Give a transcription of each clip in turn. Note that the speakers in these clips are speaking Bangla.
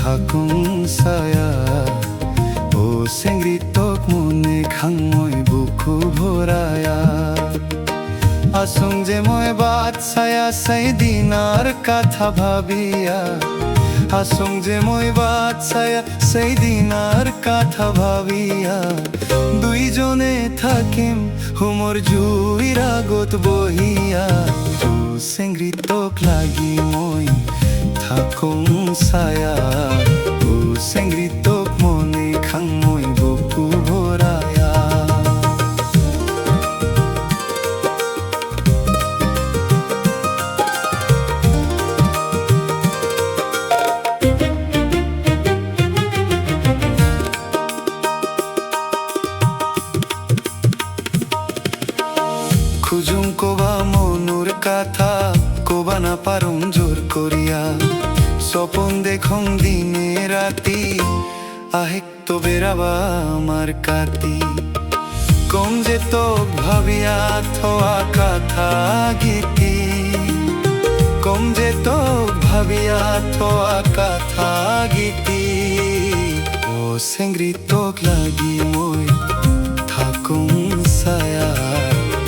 থাকুং ছায়া ও চেংৰিতক মনে খাং মই বুকু ভৰায়া আসুং যে মই বাট ছায়া সেইদিনাৰ কথা ভাবিয়া আসুং যে মই বাট ছায়া সেইদিনাৰ কথা ভাবিয়া দুইজনে থাকিম হুমৰ জুইৰ আগত বহিয়া ও চেংৰিতক লাগি মই থাকুং ছায়া ও চেংৰিতক মনে খাং মই বুকু ভৰায়া খুজুং কবা মনুর কথা কবা না পারুং জোর করিয়া স্বপন দেখুং দিনে রাতি আহেক তো বেড়াবা আমার কাতি কম যে তো ভাবিয়া থোয়া কথা গীতি কম যে তো ভাবিয়া থোয়া কথা গীতি ও চেংৰিতক লাগি মই থাকুং ছায়া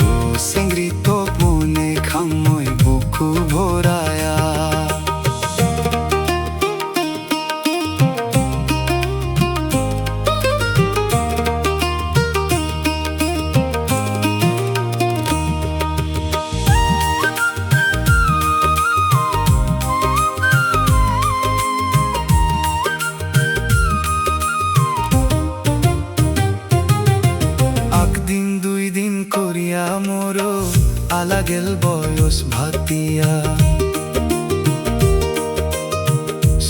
ও চেংৰিতক মনে খাং মই বুকু ভৰায়া একদিন দুই দিন করিয়া মোরো আলা গেল বয়স ভাতিয়া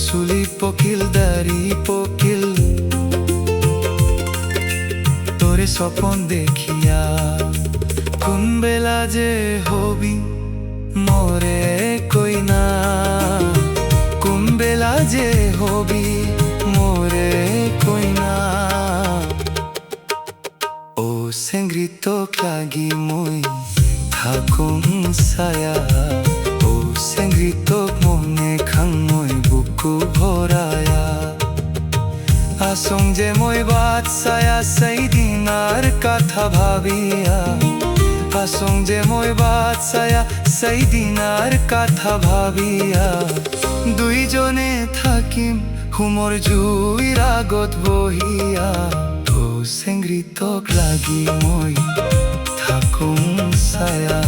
চুলি পকিল দাড়ি পকিল তোরে স্বপন দেখিয়া কোন বেলা যে হবি মোরে কইনা কোন বেলা যে হবি মোরে কইনা ও চেংৰিতক লাগি মই থাকুং ছায়া ও চেংৰিতক মনে খাং মই বুকু ভৰায়া আসুং যে মই বাট ছায়া সেইদিনাৰ কথা ভাবিয়া আসুং যে মই বাট ছায়া সেইদিনাৰ কথা ভাবিয়া দুইজনে থাকিম হুমৰ জুইৰ আগত বহিয়া ও চেংৰিতক লাগি মই থাকুং ছায়া